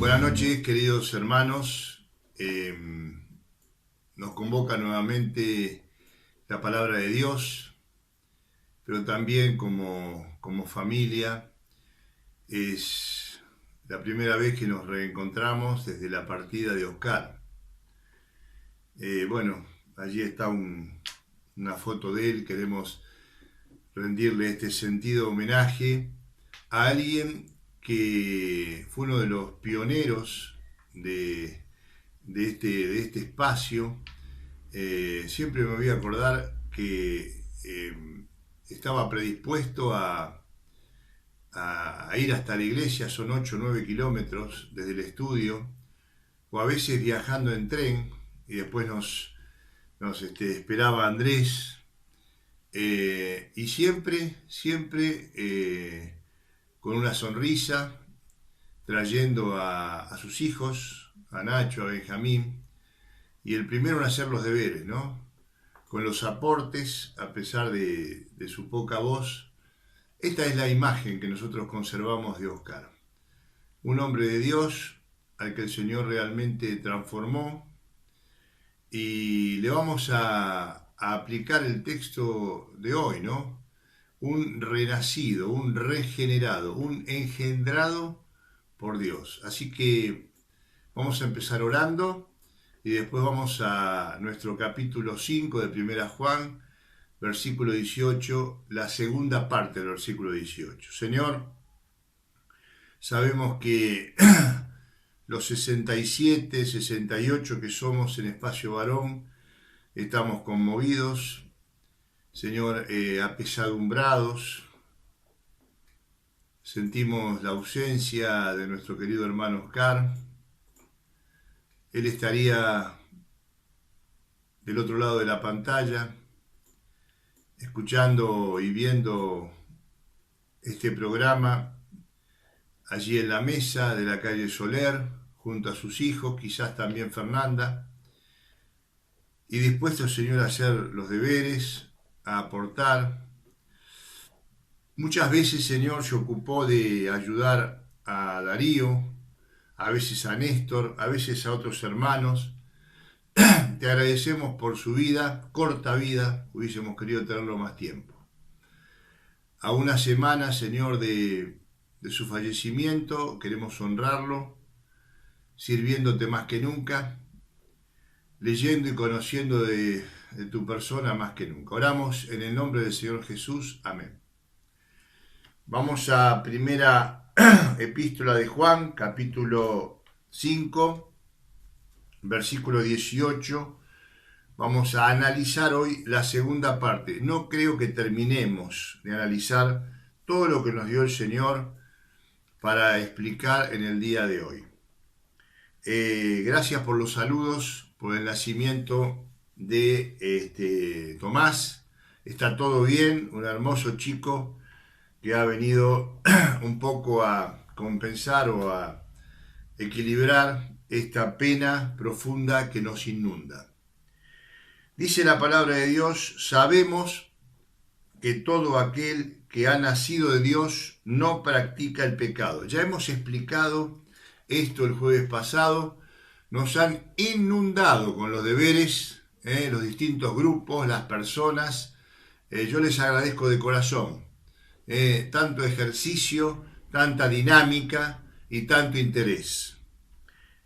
Buenas noches, queridos hermanos. Nos convoca nuevamente la palabra de Dios, pero también como familia. Es la primera vez que nos reencontramos desde la partida de Oscar. Allí está una foto de él. Queremos rendirle este sentido homenaje a alguien que fue uno de los pioneros de este espacio. Siempre me voy a acordar que estaba predispuesto a ir hasta la iglesia. Son 8 o 9 kilómetros desde el estudio, o a veces viajando en tren, y después nos esperaba Andrés, y siempre con una sonrisa, trayendo a sus hijos, a Nacho, a Benjamín, y el primero en hacer los deberes, ¿no? Con los aportes, a pesar de su poca voz. Esta es la imagen que nosotros conservamos de Oscar. Un hombre de Dios al que el Señor realmente transformó, y le vamos a aplicar el texto de hoy, ¿no? Un renacido, un regenerado, un engendrado por Dios. Así que vamos a empezar orando y después vamos a nuestro capítulo 5 de Primera Juan, versículo 18, la segunda parte del versículo 18. Señor, sabemos que los 67, 68 que somos en Espacio Varón, estamos conmovidos, Señor, apesadumbrados. Sentimos la ausencia de nuestro querido hermano Oscar. Él estaría del otro lado de la pantalla, escuchando y viendo este programa, allí en la mesa de la calle Soler, junto a sus hijos, quizás también Fernanda, y dispuesto, Señor, a hacer los deberes, a aportar. Muchas veces, Señor, se ocupó de ayudar a Darío, a veces a Néstor, a veces a otros hermanos. Te agradecemos por su vida, corta vida, hubiésemos querido tenerlo más tiempo. A una semana, Señor, de su fallecimiento, queremos honrarlo, sirviéndote más que nunca, leyendo y conociendo de tu persona más que nunca. Oramos en el nombre del Señor Jesús. Amén. Vamos a primera epístola de Juan, capítulo 5, versículo 18. Vamos a analizar hoy la segunda parte. No creo que terminemos de analizar todo lo que nos dio el Señor para explicar en el día de hoy. Gracias por los saludos, por el nacimiento de Tomás. Está todo bien, un hermoso chico que ha venido un poco a compensar o a equilibrar esta pena profunda que nos inunda. Dice la palabra de Dios: sabemos que todo aquel que ha nacido de Dios no practica el pecado. Ya hemos explicado esto el jueves pasado. Nos han inundado con los deberes, los distintos grupos, las personas. Yo les agradezco de corazón. Tanto ejercicio, tanta dinámica y tanto interés.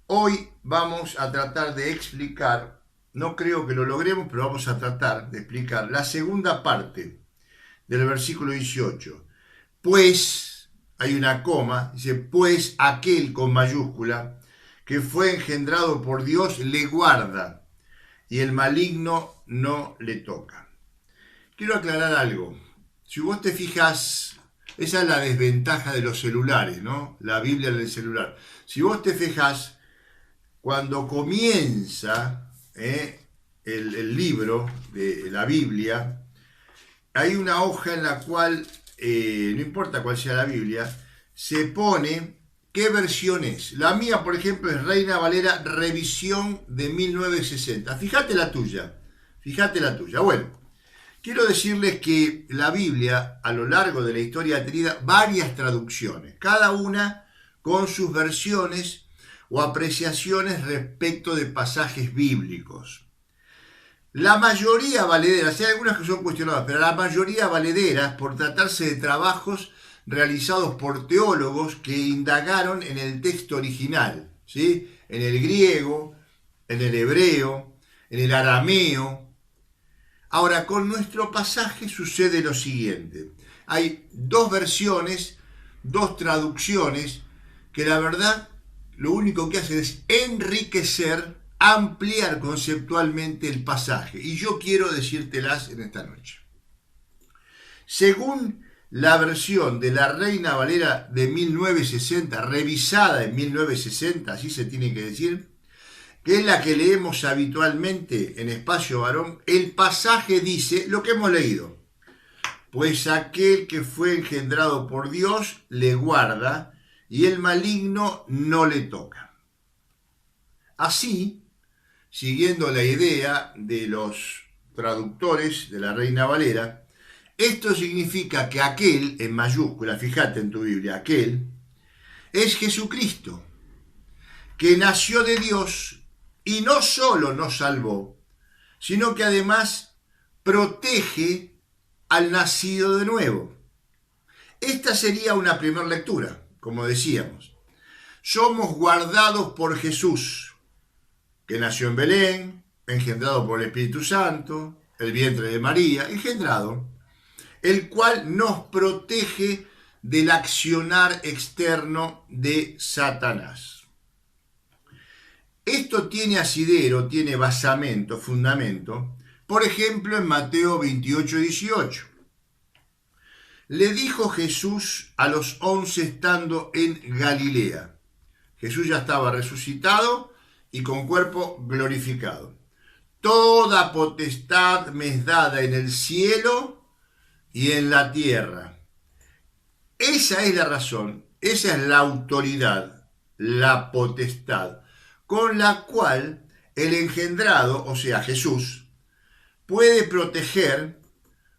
Hoy vamos a tratar de explicar, no creo que lo logremos, pero vamos a tratar de explicar la segunda parte del versículo 18. Pues, hay una coma, dice, pues aquel con mayúscula que fue engendrado por Dios le guarda y el maligno no le toca. Quiero aclarar algo. Si vos te fijas, esa es la desventaja de los celulares, ¿no? La Biblia en el celular. Si vos te fijas, cuando comienza el libro de la Biblia, hay una hoja en la cual, no importa cuál sea la Biblia, se pone qué versión es. La mía, por ejemplo, es Reina Valera Revisión de 1960. Fíjate la tuya. Bueno, quiero decirles que la Biblia, a lo largo de la historia, ha tenido varias traducciones, cada una con sus versiones, o apreciaciones respecto de pasajes bíblicos. La mayoría valederas, hay algunas que son cuestionadas, pero la mayoría valederas por tratarse de trabajos realizados por teólogos que indagaron en el texto original, ¿sí? En el griego, en el hebreo, en el arameo. Ahora, con nuestro pasaje sucede lo siguiente. Hay dos versiones, dos traducciones, que la verdad lo único que hacen es enriquecer, ampliar conceptualmente el pasaje. Y yo quiero decírtelas en esta noche. Según la versión de la Reina Valera de 1960, revisada en 1960, así se tiene que decir, que es la que leemos habitualmente en Espacio Varón, el pasaje dice lo que hemos leído. Pues aquel que fue engendrado por Dios le guarda y el maligno no le toca. Así, siguiendo la idea de los traductores de la Reina Valera, esto significa que aquel, en mayúscula, fíjate en tu Biblia, aquel, es Jesucristo, que nació de Dios y no solo nos salvó, sino que además protege al nacido de nuevo. Esta sería una primera lectura, como decíamos. Somos guardados por Jesús, que nació en Belén, engendrado por el Espíritu Santo, el vientre de María, engendrado, el cual nos protege del accionar externo de Satanás. Esto tiene asidero, tiene basamento, fundamento, por ejemplo en Mateo 28:18. Le dijo Jesús a los 11 estando en Galilea. Jesús ya estaba resucitado y con cuerpo glorificado. Toda potestad me es dada en el cielo y en la tierra. Esa es la razón, esa es la autoridad, la potestad, con la cual el engendrado, o sea Jesús, puede proteger,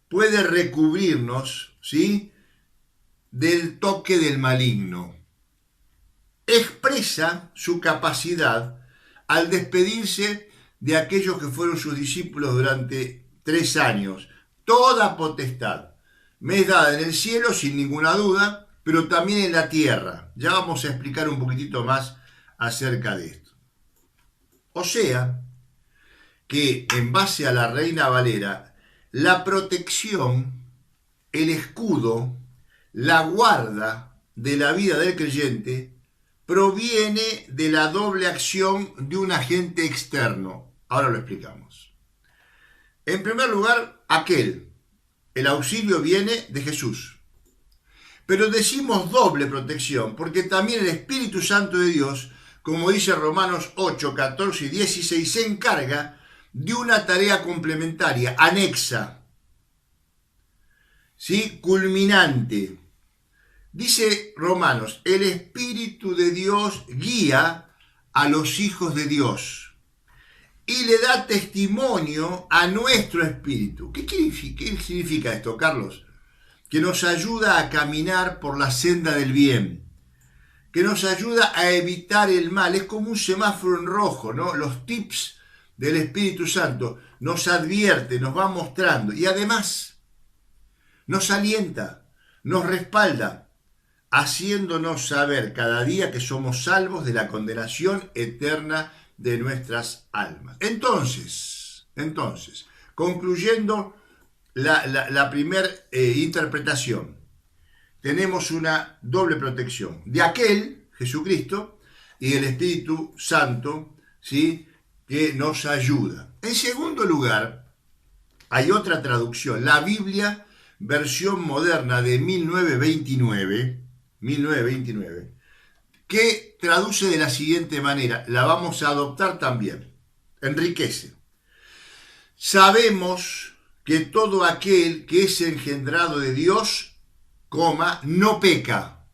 puede recubrirnos, ¿sí?, del toque del maligno. Expresa su capacidad al despedirse de aquellos que fueron sus discípulos durante 3 años. Toda potestad me es dada en el cielo, sin ninguna duda, pero también en la tierra. Ya vamos a explicar un poquitito más acerca de esto. O sea, que en base a la Reina Valera, la protección, el escudo, la guarda de la vida del creyente proviene de la doble acción de un agente externo. Ahora lo explicamos. En primer lugar, el auxilio viene de Jesús. Pero decimos doble protección porque también el Espíritu Santo de Dios, como dice Romanos 8, 14 y 16, se encarga de una tarea complementaria, anexa, ¿sí?, culminante. Dice Romanos, el Espíritu de Dios guía a los hijos de Dios y le da testimonio a nuestro espíritu. ¿Qué significa esto, Carlos? Que nos ayuda a caminar por la senda del bien, que nos ayuda a evitar el mal. Es como un semáforo en rojo, ¿no? Los tips del Espíritu Santo nos advierte, nos va mostrando y además nos alienta, nos respalda, haciéndonos saber cada día que somos salvos de la condenación eterna de nuestras almas. Entonces, concluyendo la primera interpretación, tenemos una doble protección de aquel, Jesucristo, y del Espíritu Santo, ¿sí?, que nos ayuda. En segundo lugar, hay otra traducción, la Biblia, versión moderna de 1929, que traduce de la siguiente manera, la vamos a adoptar también, enriquece. Sabemos que todo aquel que es engendrado de Dios, no peca,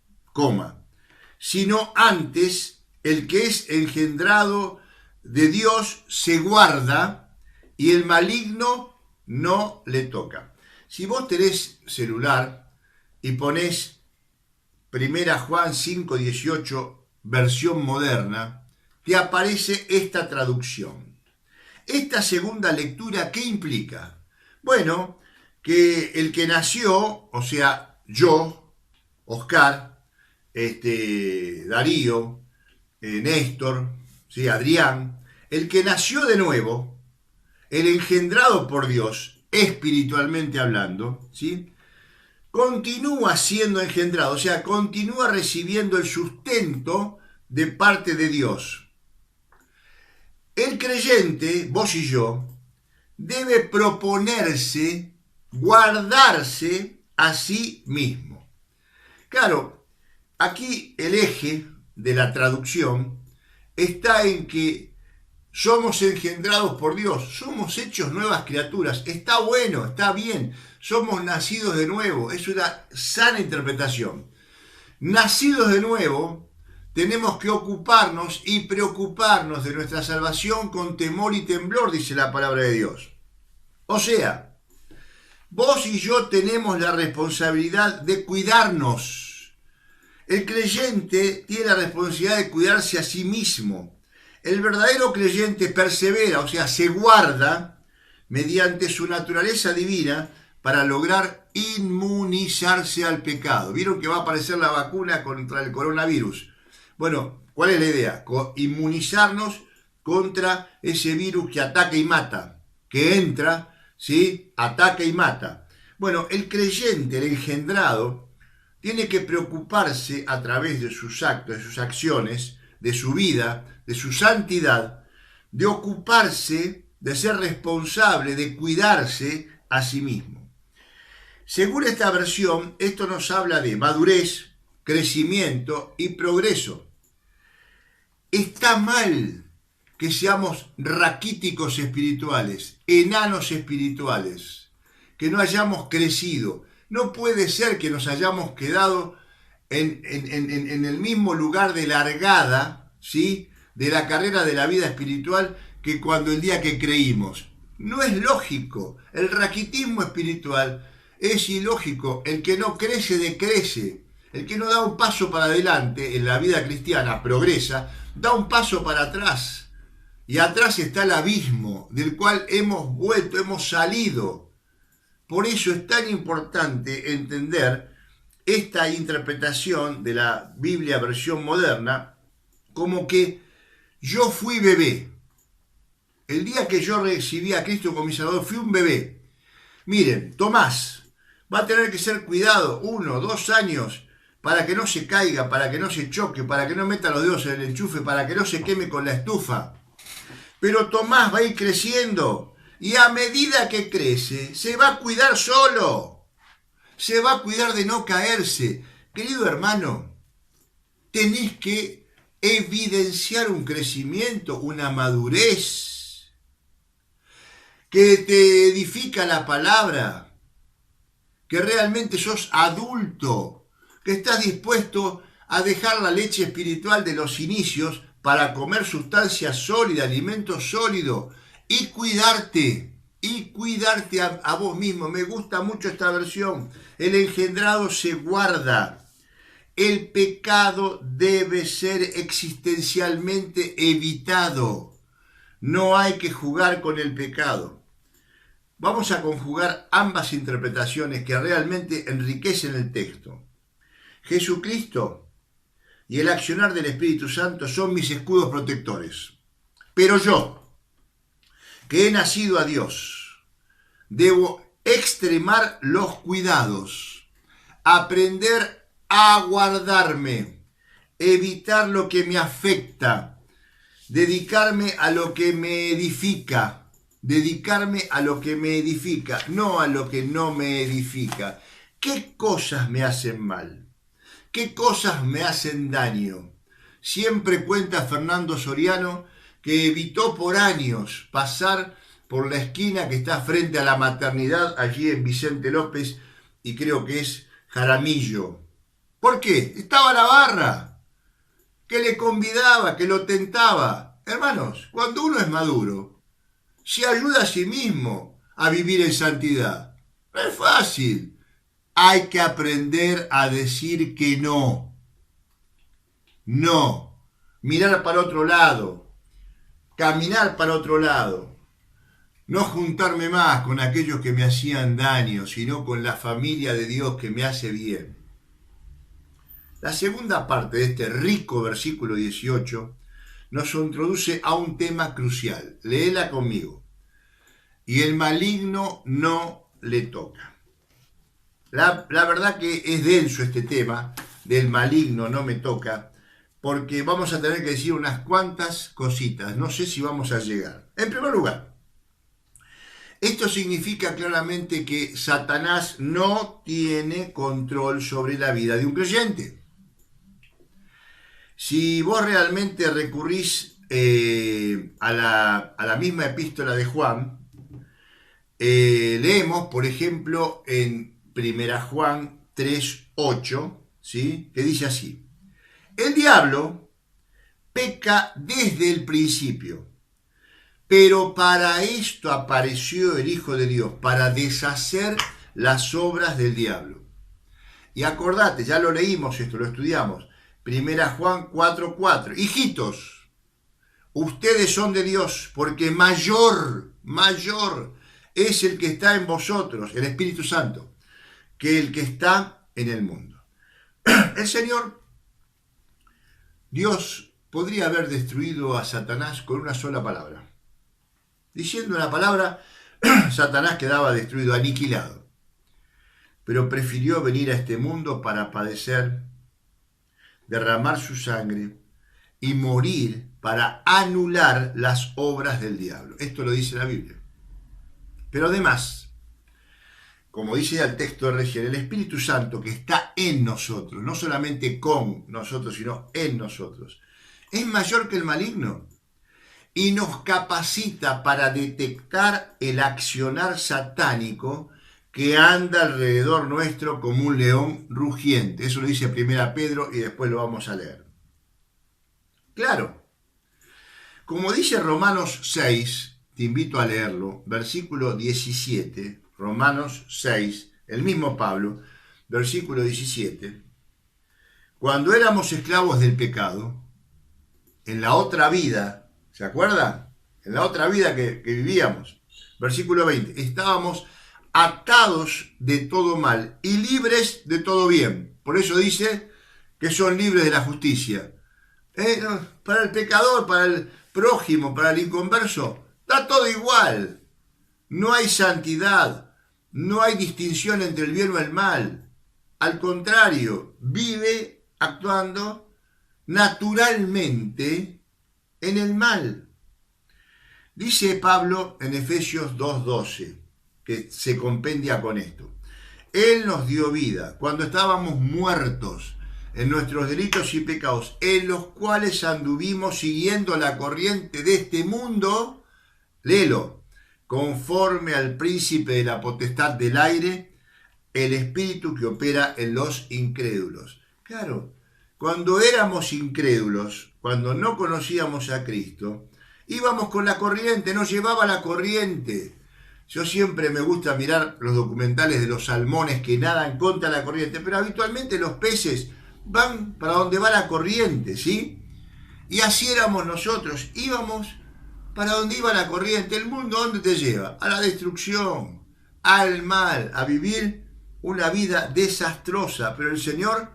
sino antes el que es engendrado de Dios se guarda y el maligno no le toca. Si vos tenés celular y ponés 1 Juan 5:18, versión moderna, te aparece esta traducción. Esta segunda lectura, ¿qué implica? Bueno, que el que nació, o sea, yo, Oscar, Darío, Néstor, ¿sí? Adrián, el que nació de nuevo, el engendrado por Dios, espiritualmente hablando, ¿sí? Continúa siendo engendrado, o sea, continúa recibiendo el sustento de parte de Dios. El creyente, vos y yo, debe proponerse guardarse a sí mismo. Claro, aquí el eje de la traducción está en que somos engendrados por Dios, somos hechos nuevas criaturas, está bueno, está bien, somos nacidos de nuevo, es una sana interpretación. Nacidos de nuevo, tenemos que ocuparnos y preocuparnos de nuestra salvación con temor y temblor, dice la palabra de Dios. O sea, vos y yo tenemos la responsabilidad de cuidarnos. El creyente tiene la responsabilidad de cuidarse a sí mismo. El verdadero creyente persevera, o sea, se guarda mediante su naturaleza divina para lograr inmunizarse al pecado. ¿Vieron que va a aparecer la vacuna contra el coronavirus? Bueno, ¿cuál es la idea? Inmunizarnos contra ese virus que ataca y mata, que entra, ¿sí? Ataca y mata. Bueno, el creyente, el engendrado, tiene que preocuparse a través de sus actos, de sus acciones, de su vida, de su santidad, de ocuparse, de ser responsable, de cuidarse a sí mismo. Según esta versión, esto nos habla de madurez, crecimiento y progreso. Está mal que seamos raquíticos espirituales, enanos espirituales, que no hayamos crecido. No puede ser que nos hayamos quedado en el mismo lugar de largada, ¿sí?, de la carrera de la vida espiritual que cuando el día que creímos. No es lógico. El raquitismo espiritual es ilógico. El que no crece, decrece. El que no da un paso para adelante en la vida cristiana, progresa, da un paso para atrás. Y atrás está el abismo del cual hemos vuelto, hemos salido. Por eso es tan importante entender esta interpretación de la Biblia versión moderna como que yo fui bebé. El día que yo recibí a Cristo como mi Salvador, fui un bebé. Miren, Tomás va a tener que ser cuidado 1, 2 años para que no se caiga, para que no se choque, para que no meta los dedos en el enchufe, para que no se queme con la estufa. Pero Tomás va a ir creciendo y a medida que crece se va a cuidar solo. Se va a cuidar de no caerse. Querido hermano, tenés que evidenciar un crecimiento, una madurez que te edifica la palabra, que realmente sos adulto, que estás dispuesto a dejar la leche espiritual de los inicios para comer sustancia sólida, alimento sólido, y cuidarte a vos mismo. Me gusta mucho esta versión. El engendrado se guarda. El pecado debe ser existencialmente evitado. No hay que jugar con el pecado. Vamos a conjugar ambas interpretaciones que realmente enriquecen el texto. Jesucristo y el accionar del Espíritu Santo son mis escudos protectores. Pero yo, que he nacido a Dios, debo extremar los cuidados, aprender a guardarme, evitar lo que me afecta, dedicarme a lo que me edifica, no a lo que no me edifica. ¿Qué cosas me hacen mal? ¿Qué cosas me hacen daño? Siempre cuenta Fernando Soriano que evitó por años pasar por la esquina que está frente a la maternidad, allí en Vicente López, y creo que es Jaramillo. ¿Por qué? Estaba la barra, que le convidaba, que lo tentaba. Hermanos, cuando uno es maduro, se ayuda a sí mismo a vivir en santidad. No es fácil. Hay que aprender a decir que no. No. mirar para otro lado, caminar para otro lado, no juntarme más con aquellos que me hacían daño, sino con la familia de Dios que me hace bien. La segunda parte de este rico versículo 18 nos introduce a un tema crucial. Léela conmigo. Y el maligno no le toca. La verdad que es denso este tema del maligno no me toca, porque vamos a tener que decir unas cuantas cositas. No sé si vamos a llegar. En primer lugar, esto significa claramente que Satanás no tiene control sobre la vida de un creyente. Si vos realmente recurrís a la misma epístola de Juan, leemos, por ejemplo, en 1 Juan 3:8, ¿sí? Que dice así: el diablo peca desde el principio, pero para esto apareció el Hijo de Dios, para deshacer las obras del diablo. Y acordate, ya lo leímos esto, lo estudiamos, 1 Juan 4:4, hijitos, ustedes son de Dios, porque mayor es el que está en vosotros, el Espíritu Santo, que el que está en el mundo. El Señor, Dios, podría haber destruido a Satanás con una sola palabra. Diciendo una palabra, Satanás quedaba destruido, aniquilado. Pero prefirió venir a este mundo para padecer, derramar su sangre y morir para anular las obras del diablo. Esto lo dice la Biblia. Pero además, como dice el texto de recién, el Espíritu Santo que está en nosotros, no solamente con nosotros, sino en nosotros, es mayor que el maligno y nos capacita para detectar el accionar satánico que anda alrededor nuestro como un león rugiente. Eso lo dice 1 Pedro y después lo vamos a leer. Claro, como dice Romanos 6, te invito a leerlo, versículo 17, Romanos 6, el mismo Pablo, versículo 17, cuando éramos esclavos del pecado, en la otra vida, ¿se acuerdan? En la otra vida que vivíamos, versículo 20, estábamos atados de todo mal y libres de todo bien. Por eso dice que son libres de la justicia. Para el pecador, para el prójimo, para el inconverso, da todo igual. No hay santidad, no hay distinción entre el bien o el mal. Al contrario, vive actuando naturalmente en el mal. Dice Pablo en Efesios 2:12, que se compendia con esto. Él nos dio vida cuando estábamos muertos en nuestros delitos y pecados, en los cuales anduvimos siguiendo la corriente de este mundo, léelo, conforme al príncipe de la potestad del aire, el espíritu que opera en los incrédulos. Claro, cuando éramos incrédulos, cuando no conocíamos a Cristo, íbamos con la corriente, nos llevaba la corriente. Yo siempre me gusta mirar los documentales de los salmones que nadan contra la corriente, pero habitualmente los peces van para donde va la corriente, ¿sí? Y así éramos nosotros, íbamos para donde iba la corriente. El mundo, ¿dónde te lleva? A la destrucción, al mal, a vivir una vida desastrosa. Pero el Señor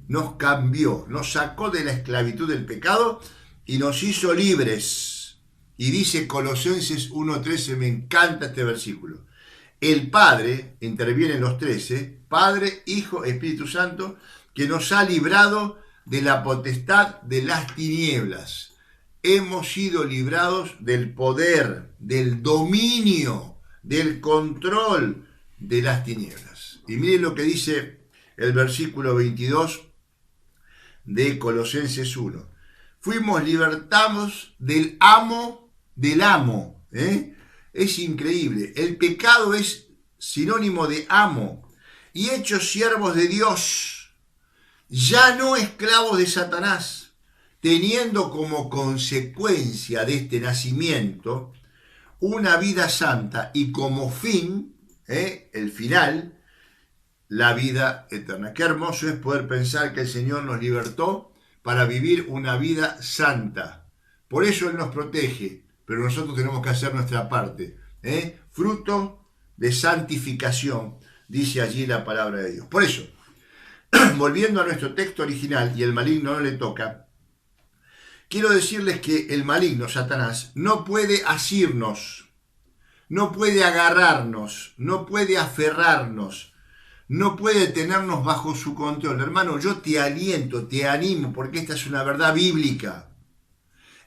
nos cambió, nos sacó de la esclavitud del pecado y nos hizo libres. Y dice Colosenses 1:13, me encanta este versículo. El Padre, interviene en los 13, Padre, Hijo, Espíritu Santo, que nos ha librado de la potestad de las tinieblas. Hemos sido librados del poder, del dominio, del control de las tinieblas. Y miren lo que dice el versículo 22 de Colosenses 1. Fuimos libertados del amo. Es increíble. El pecado es sinónimo de amo. Y hechos siervos de Dios, ya no esclavos de Satanás, teniendo como consecuencia de este nacimiento una vida santa y como fin, el final, la vida eterna. Qué hermoso es poder pensar que el Señor nos libertó para vivir una vida santa. Por eso Él nos protege, pero nosotros tenemos que hacer nuestra parte. Fruto de santificación, dice allí la palabra de Dios. Por eso, volviendo a nuestro texto original, y el maligno no le toca, quiero decirles que el maligno, Satanás, no puede asirnos, no puede agarrarnos, no puede aferrarnos, no puede tenernos bajo su control. Hermano, yo te aliento, te animo, porque esta es una verdad bíblica.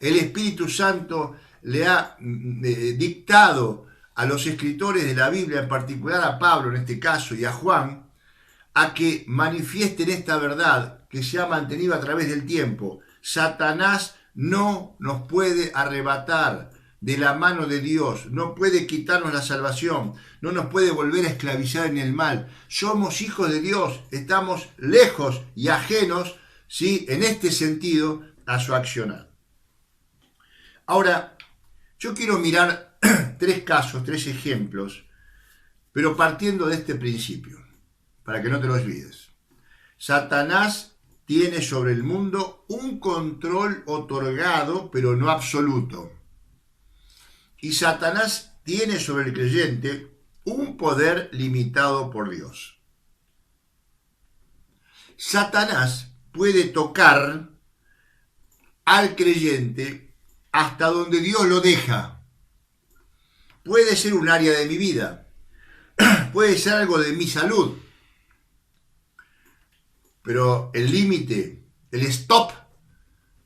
El Espíritu Santo le ha dictado a los escritores de la Biblia, en particular a Pablo en este caso y a Juan, a que manifiesten esta verdad que se ha mantenido a través del tiempo. Satanás no nos puede arrebatar de la mano de Dios, no puede quitarnos la salvación, no nos puede volver a esclavizar en el mal. Somos hijos de Dios, estamos lejos y ajenos, ¿sí?, en este sentido, a su accionar. Ahora, yo quiero mirar tres casos, tres ejemplos, pero partiendo de este principio, para que no te lo olvides. Satanás tiene sobre el mundo un control otorgado, pero no absoluto. Y Satanás tiene sobre el creyente un poder limitado por Dios. Satanás puede tocar al creyente hasta donde Dios lo deja. Puede ser un área de mi vida, puede ser algo de mi salud, pero el límite, el stop,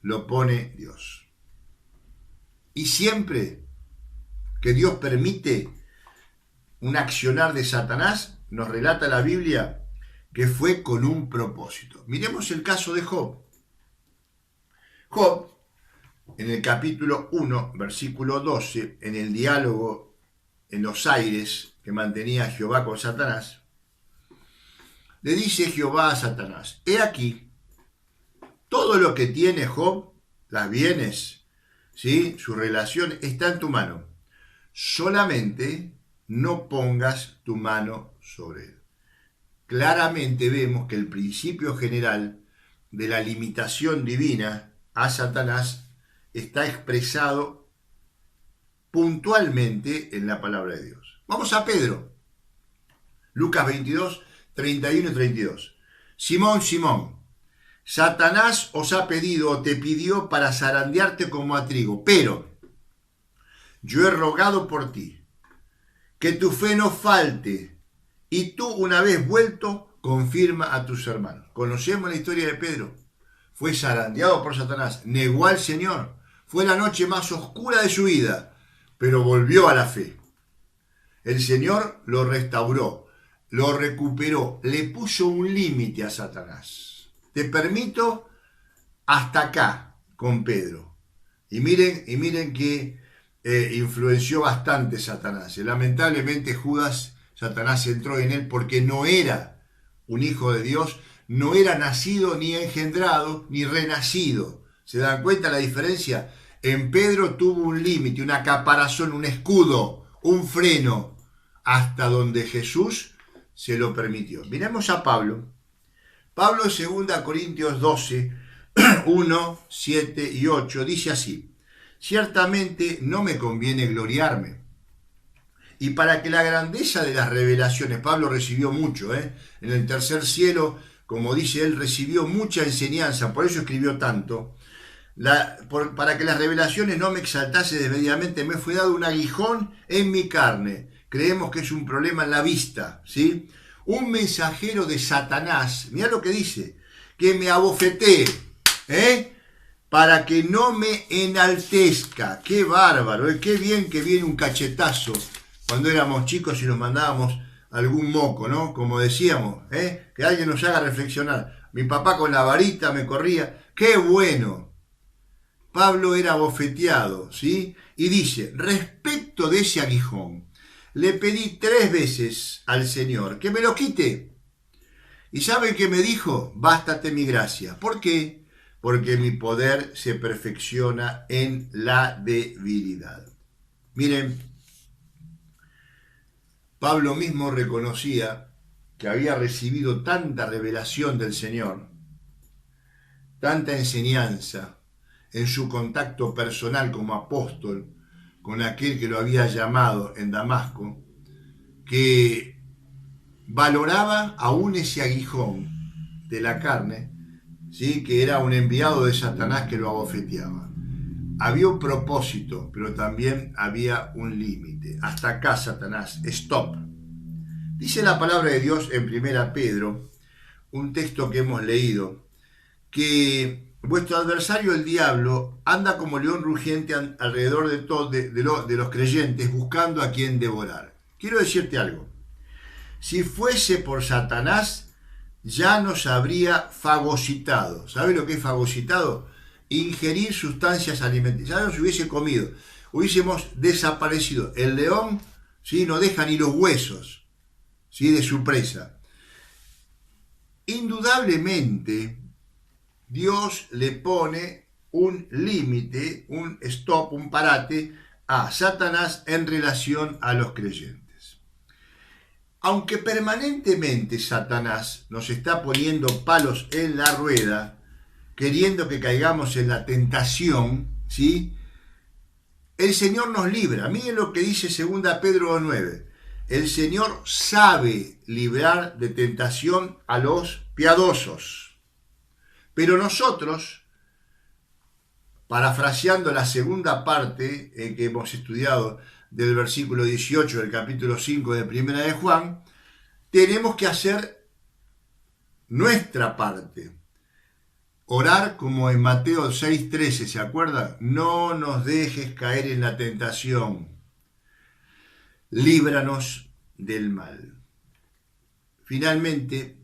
lo pone Dios. Y siempre que Dios permite un accionar de Satanás, nos relata la Biblia que fue con un propósito. Miremos el caso de Job. Job, en el capítulo 1, versículo 12, en el diálogo en los aires que mantenía Jehová con Satanás, le dice Jehová a Satanás: he aquí, todo lo que tiene Job, las bienes, ¿sí?, su relación, está en tu mano. Solamente no pongas tu mano sobre él. Claramente vemos que el principio general de la limitación divina a Satanás está expresado puntualmente en la palabra de Dios. Vamos a Pedro. Lucas 22, 31 y 32. Simón, Simón, Satanás os ha pedido o te pidió para zarandearte como a trigo, pero yo he rogado por ti, que tu fe no falte, y tú, una vez vuelto, confirma a tus hermanos. Conocemos la historia de Pedro. Fue zarandeado por Satanás, negó al Señor. Fue la noche más oscura de su vida, pero volvió a la fe. El Señor lo restauró, lo recuperó, le puso un límite a Satanás. Te permito hasta acá con Pedro. Y miren que influenció bastante Satanás. Lamentablemente Satanás entró en él porque no era un hijo de Dios, no era nacido ni engendrado ni renacido. ¿Se dan cuenta la diferencia? En Pedro tuvo un límite, una caparazón, un escudo, un freno, hasta donde Jesús se lo permitió. Miremos a Pablo. Pablo en 2 Corintios 12, 1, 7 y 8 dice así: ciertamente no me conviene gloriarme. Y para que la grandeza de las revelaciones, Pablo recibió mucho, en el tercer cielo, como dice él, recibió mucha enseñanza, por eso escribió tanto. Para que las revelaciones no me exaltase desmedidamente, me fue dado un aguijón en mi carne. Creemos que es un problema en la vista, ¿sí? Un mensajero de Satanás, mira lo que dice, que me abofetee, para que no me enaltezca. Qué bárbaro, qué bien que viene un cachetazo cuando éramos chicos y nos mandábamos algún moco, ¿no? Como decíamos, que alguien nos haga reflexionar. Mi papá con la varita me corría, qué bueno. Pablo era bofeteado, ¿sí? Y dice, respecto de ese aguijón, le pedí 3 veces al Señor que me lo quite. ¿Y saben qué me dijo? Bástate mi gracia. ¿Por qué? Porque mi poder se perfecciona en la debilidad. Miren, Pablo mismo reconocía que había recibido tanta revelación del Señor tanta enseñanza en su contacto personal como apóstol con aquel que lo había llamado en Damasco, que valoraba aún ese aguijón de la carne, ¿sí? Que era un enviado de Satanás que lo abofeteaba. Había un propósito, pero también había un límite. Hasta acá, Satanás, stop. Dice la palabra de Dios en 1 Pedro, un texto que hemos leído, que vuestro adversario el diablo anda como león rugiente alrededor de los creyentes buscando a quien devorar. Quiero decirte algo. Si fuese por Satanás, ya nos habría fagocitado. ¿Sabe lo que es fagocitado? Ingerir sustancias alimenticias. Ya nos hubiese comido. Hubiésemos desaparecido. El león, ¿sí?, no deja ni los huesos, ¿sí?, de su presa. Indudablemente, Dios le pone un límite, un stop, un parate a Satanás en relación a los creyentes. Aunque permanentemente Satanás nos está poniendo palos en la rueda, queriendo que caigamos en la tentación, ¿sí?, el Señor nos libra. Miren lo que dice 2 Pedro 2:9. El Señor sabe librar de tentación a los piadosos. Pero nosotros, parafraseando la segunda parte que hemos estudiado del versículo 18 del capítulo 5 de Primera de Juan, tenemos que hacer nuestra parte. Orar como en Mateo 6:13, ¿se acuerda? No nos dejes caer en la tentación. Líbranos del mal. Finalmente,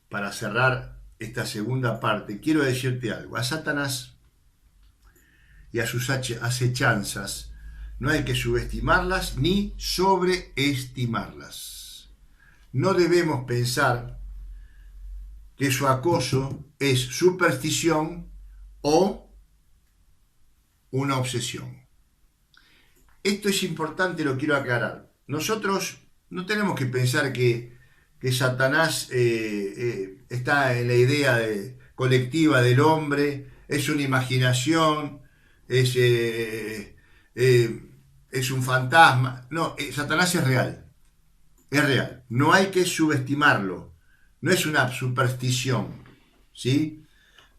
para cerrar esta segunda parte, quiero decirte algo. A Satanás y a sus acechanzas no hay que subestimarlas ni sobreestimarlas. No debemos pensar que su acoso es superstición o una obsesión. Esto es importante, lo quiero aclarar. Nosotros no tenemos que pensar que Satanás está en la idea colectiva del hombre, es una imaginación, es un fantasma. No, Satanás es real, no hay que subestimarlo, no es una superstición, ¿sí?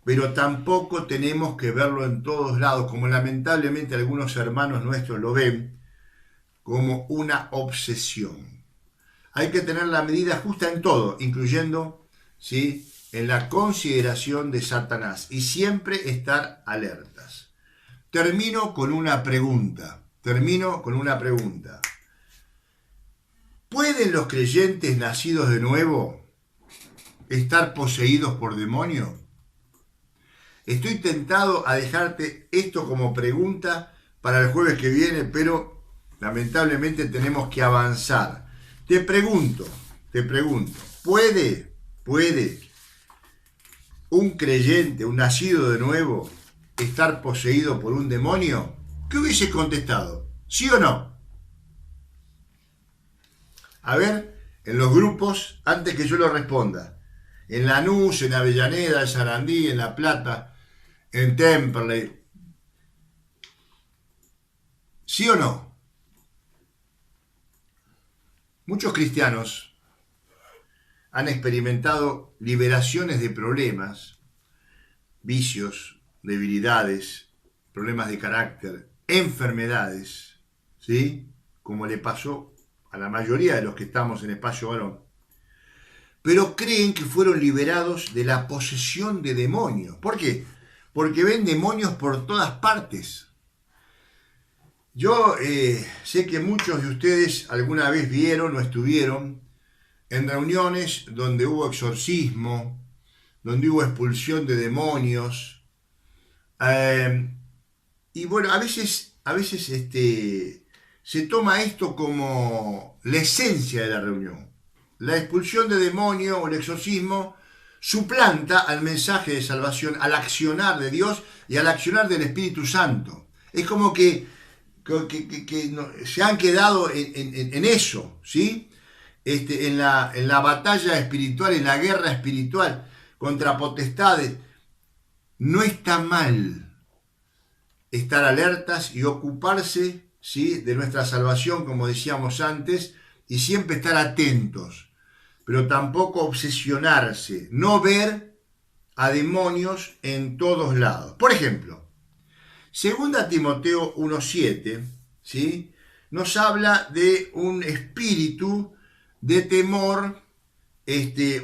Pero tampoco tenemos que verlo en todos lados, como lamentablemente algunos hermanos nuestros lo ven, como una obsesión. Hay que tener la medida justa en todo, incluyendo, ¿sí?, en la consideración de Satanás, y siempre estar alertas. Termino con una pregunta. ¿Pueden los creyentes nacidos de nuevo estar poseídos por demonios? Estoy tentado a dejarte esto como pregunta para el jueves que viene, pero lamentablemente tenemos que avanzar. Te pregunto, ¿puede un creyente, un nacido de nuevo, estar poseído por un demonio? ¿Qué hubiese contestado? ¿Sí o no? A ver, en los grupos, antes que yo lo responda. En Lanús, en Avellaneda, en Sarandí, en La Plata, en Temperley. ¿Sí o no? Muchos cristianos han experimentado liberaciones de problemas, vicios, debilidades, problemas de carácter, enfermedades, ¿sí?, como le pasó a la mayoría de los que estamos en Espacio Varón, pero creen que fueron liberados de la posesión de demonios. ¿Por qué? Porque ven demonios por todas partes. Yo sé que muchos de ustedes alguna vez vieron o estuvieron en reuniones donde hubo exorcismo, donde hubo expulsión de demonios, y bueno, a veces se toma esto como la esencia de la reunión. La expulsión de demonios o el exorcismo suplanta al mensaje de salvación, al accionar de Dios y al accionar del Espíritu Santo. Es como que se han quedado en eso, ¿sí? En la batalla espiritual, en la guerra espiritual contra potestades. no está mal estar alertas y ocuparse, ¿sí?, de nuestra salvación, como decíamos antes, y siempre estar atentos, pero tampoco obsesionarse, no ver a demonios en todos lados. Por ejemplo, 2 Timoteo 1:7, ¿sí?, nos habla de un espíritu de temor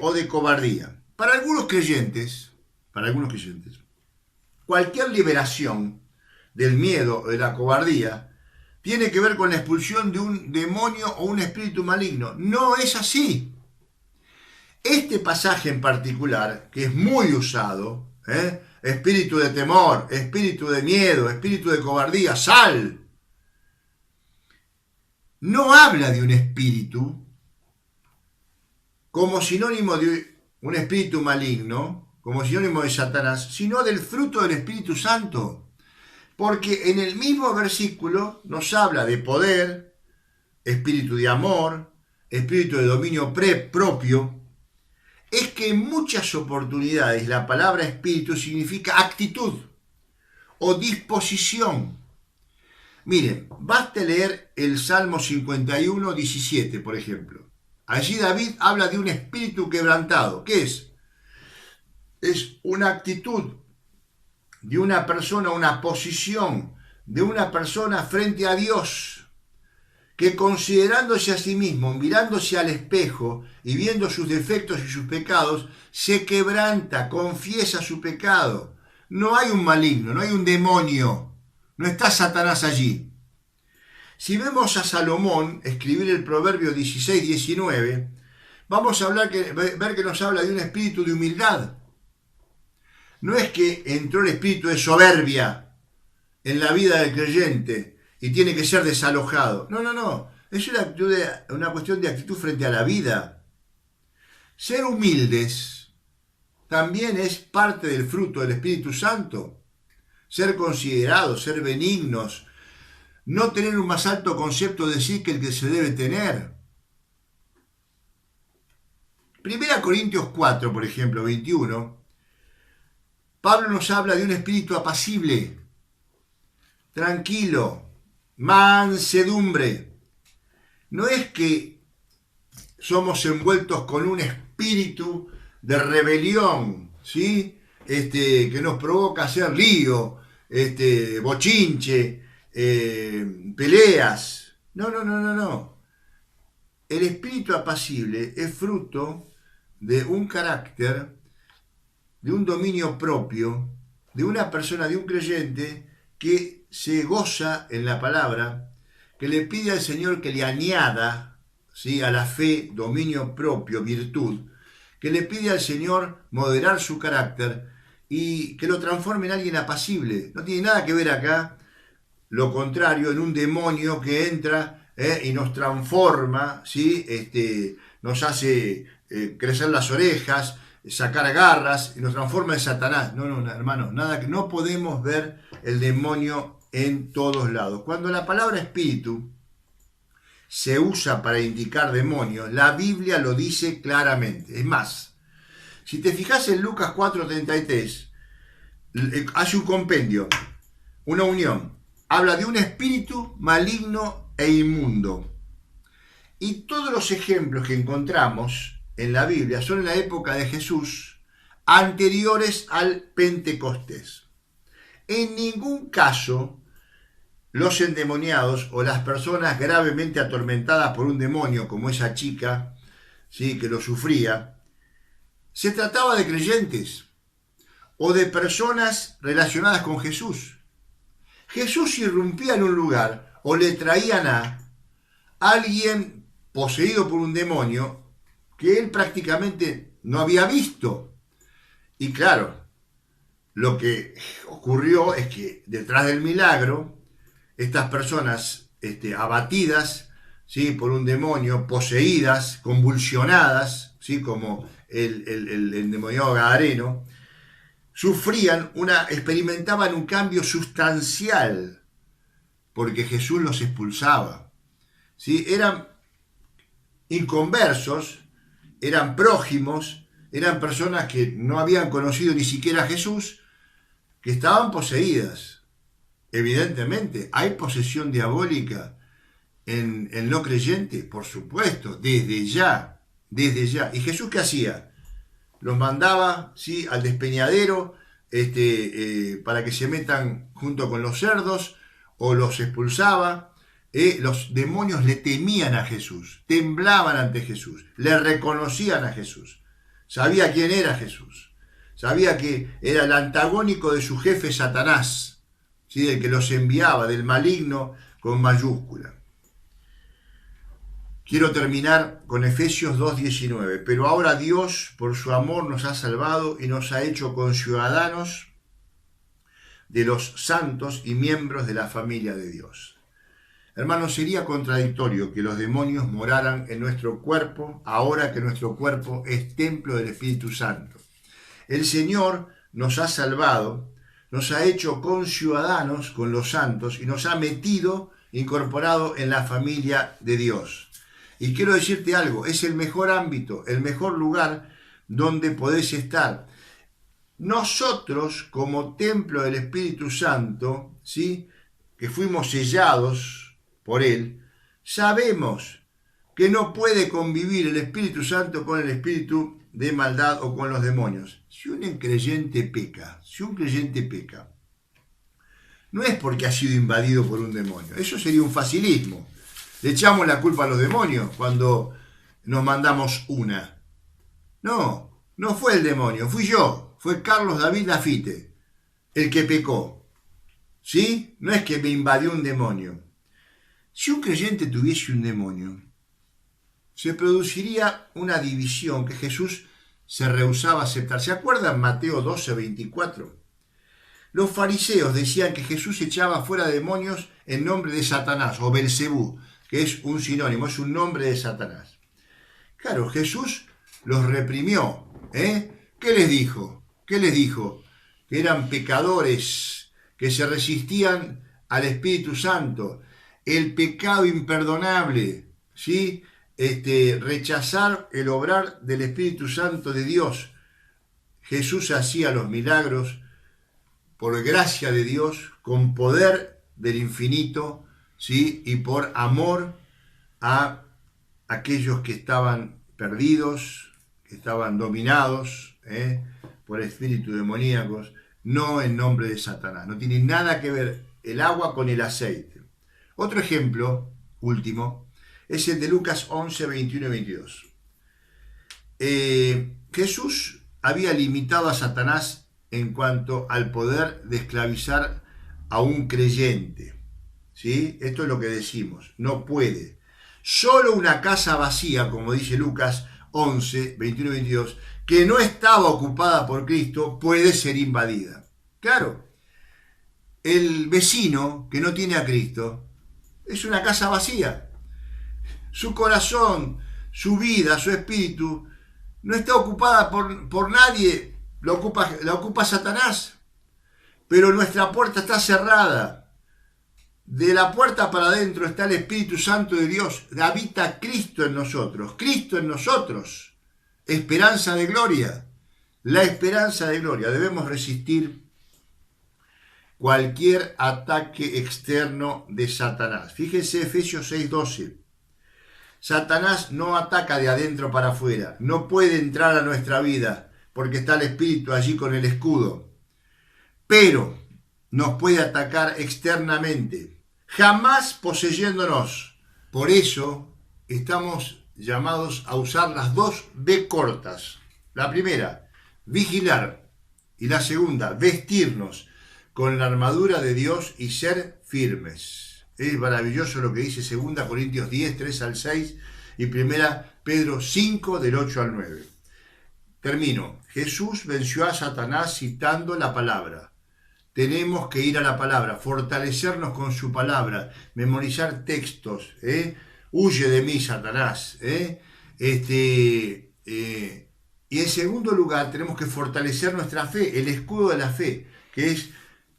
o de cobardía. Para algunos creyentes, cualquier liberación del miedo o de la cobardía tiene que ver con la expulsión de un demonio o un espíritu maligno. No es así. Este pasaje en particular, que es muy usado, espíritu de temor, espíritu de miedo, espíritu de cobardía, sal, no habla de un espíritu como sinónimo de un espíritu maligno, como sinónimo de Satanás, sino del fruto del Espíritu Santo. Porque en el mismo versículo nos habla de poder, espíritu de amor, espíritu de dominio propio. Es que en muchas oportunidades la palabra espíritu significa actitud o disposición. Miren, basta leer el Salmo 51:17, por ejemplo. Allí David habla de un espíritu quebrantado. ¿Qué es? Es una actitud de una persona, una posición de una persona frente a Dios, que considerándose a sí mismo, mirándose al espejo y viendo sus defectos y sus pecados, se quebranta, confiesa su pecado. No hay un maligno, no hay un demonio, no está Satanás allí. Si vemos a Salomón escribir el Proverbio 16:19, vamos a ver que nos habla de un espíritu de humildad. No es que entró el espíritu de soberbia en la vida del creyente y tiene que ser desalojado. No. Es una cuestión de actitud frente a la vida. Ser humildes también es parte del fruto del Espíritu Santo. Ser considerados, ser benignos, no tener un más alto concepto de sí que el que se debe tener. 1 Corintios 4, por ejemplo, 21, Pablo nos habla de un espíritu apacible, tranquilo, mansedumbre. No es que somos envueltos con un espíritu de rebelión, ¿sí?, que nos provoca hacer lío, bochinche, peleas. No. El espíritu apacible es fruto de un carácter, de un dominio propio, de una persona, de un creyente que se goza en la palabra, que le pide al Señor que le añada, ¿sí?, a la fe, dominio propio, virtud, que le pide al Señor moderar su carácter y que lo transforme en alguien apacible. No tiene nada que ver acá, lo contrario, en un demonio que entra y nos transforma, ¿sí?, nos hace crecer las orejas, sacar garras y nos transforma en Satanás. No, hermanos, nada, que no podemos ver el demonio en todos lados. Cuando la palabra espíritu se usa para indicar demonios, la Biblia lo dice claramente. Es más, si te fijas en Lucas 4:33, hace un compendio, una unión. Habla de un espíritu maligno e inmundo. Y todos los ejemplos que encontramos en la Biblia son en la época de Jesús, anteriores al Pentecostés. En ningún caso los endemoniados o las personas gravemente atormentadas por un demonio, como esa chica, ¿sí?, que lo sufría, se trataba de creyentes o de personas relacionadas con Jesús. Jesús irrumpía en un lugar o le traían a alguien poseído por un demonio que él prácticamente no había visto. Y claro, lo que ocurrió es que detrás del milagro, estas personas abatidas, ¿sí?, por un demonio, poseídas, convulsionadas, ¿sí?, como el endemoniado gadareno, experimentaban un cambio sustancial, porque Jesús los expulsaba, ¿sí? Eran inconversos, eran prójimos, eran personas que no habían conocido ni siquiera a Jesús, que estaban poseídas. Evidentemente, ¿hay posesión diabólica en el no creyente? Por supuesto, desde ya, desde ya. ¿Y Jesús qué hacía? Los mandaba, ¿sí?, al despeñadero para que se metan junto con los cerdos, o los expulsaba. Los demonios le temían a Jesús, temblaban ante Jesús, le reconocían a Jesús, sabía quién era Jesús, sabía que era el antagónico de su jefe Satanás, ¿sí?, del que los enviaba, del maligno con mayúscula. Quiero terminar con Efesios 2:19. Pero ahora Dios, por su amor, nos ha salvado y nos ha hecho conciudadanos de los santos y miembros de la familia de Dios. Hermanos, sería contradictorio que los demonios moraran en nuestro cuerpo ahora que nuestro cuerpo es templo del Espíritu Santo. El Señor nos ha salvado, nos ha hecho conciudadanos con los santos y nos ha incorporado en la familia de Dios. Y quiero decirte algo, es el mejor ámbito, el mejor lugar donde podés estar. Nosotros, como templo del Espíritu Santo, ¿sí?, que fuimos sellados por Él, sabemos que no puede convivir el Espíritu Santo con el espíritu de maldad o con los demonios. Si un creyente peca, no es porque ha sido invadido por un demonio, eso sería un facilismo. Le echamos la culpa a los demonios cuando nos mandamos una. No fue el demonio, fui yo, fue Carlos David Lafite el que pecó. ¿Sí? No es que me invadió un demonio. Si un creyente tuviese un demonio, se produciría una división que Jesús se rehusaba a aceptar. ¿Se acuerdan Mateo 12:24? Los fariseos decían que Jesús echaba fuera demonios en nombre de Satanás, o Belcebú, que es un sinónimo, es un nombre de Satanás. Claro, Jesús los reprimió. ¿Qué les dijo? Que eran pecadores, que se resistían al Espíritu Santo. El pecado imperdonable, ¿sí? Rechazar el obrar del Espíritu Santo de Dios. Jesús hacía los milagros por gracia de Dios, con poder del infinito, ¿sí?, y por amor a aquellos que estaban perdidos, que estaban dominados por espíritus demoníacos, no en nombre de Satanás. No tiene nada que ver el agua con el aceite. Otro ejemplo, último, es el de Lucas 11:21 y 22. Jesús había limitado a Satanás en cuanto al poder de esclavizar a un creyente. ¿Sí? Esto es lo que decimos, no puede. Solo una casa vacía, como dice Lucas 11:21 y 22, que no estaba ocupada por Cristo, puede ser invadida. Claro, el vecino que no tiene a Cristo es una casa vacía. Su corazón, su vida, su espíritu no está ocupada por nadie, la ocupa Satanás. Pero nuestra puerta está cerrada. De la puerta para adentro está el Espíritu Santo de Dios. Habita Cristo en nosotros. Cristo en nosotros. Esperanza de gloria. La esperanza de gloria. Debemos resistir cualquier ataque externo de Satanás. Fíjense Efesios 6:12. Satanás no ataca de adentro para afuera. No puede entrar a nuestra vida porque está el Espíritu allí con el escudo. Pero nos puede atacar externamente, jamás poseyéndonos. Por eso estamos llamados a usar las dos B cortas. La primera, vigilar, y la segunda, vestirnos con la armadura de Dios y ser firmes. Es maravilloso lo que dice 2 Corintios 10, 3 al 6 y 1 Pedro 5, del 8 al 9. Termino. Jesús venció a Satanás citando la palabra. Tenemos que ir a la palabra, fortalecernos con su palabra, memorizar textos. Huye de mí, Satanás. Y en segundo lugar, tenemos que fortalecer nuestra fe, el escudo de la fe, que es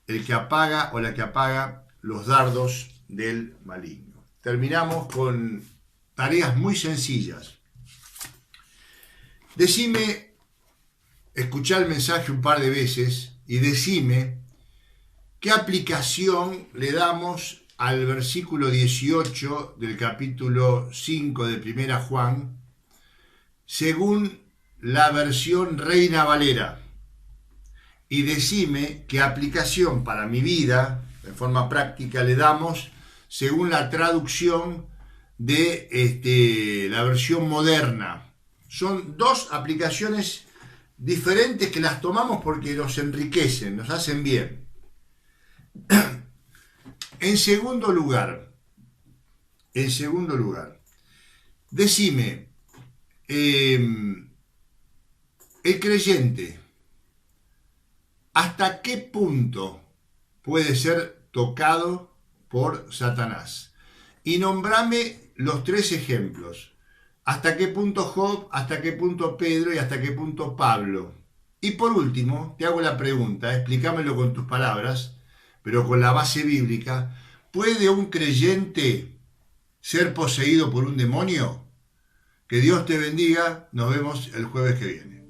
el que apaga o la que apaga los dardos del maligno. Terminamos con tareas muy sencillas. Decime, escuchá el mensaje un par de veces y decime ¿Qué aplicación le damos al versículo 18 del capítulo 5 de Primera Juan, según la versión Reina Valera? Y decime qué aplicación para mi vida, de forma práctica, le damos según la traducción de la versión moderna. Son dos aplicaciones diferentes que las tomamos porque nos enriquecen, nos hacen bien. En segundo lugar, decime, el creyente, ¿hasta qué punto puede ser tocado por Satanás? Y nombrame los tres ejemplos. ¿Hasta qué punto Job? ¿Hasta qué punto Pedro? ¿Y hasta qué punto Pablo? Y por último, te hago la pregunta, explícamelo con tus palabras, pero con la base bíblica. ¿Puede un creyente ser poseído por un demonio? Que Dios te bendiga. Nos vemos el jueves que viene.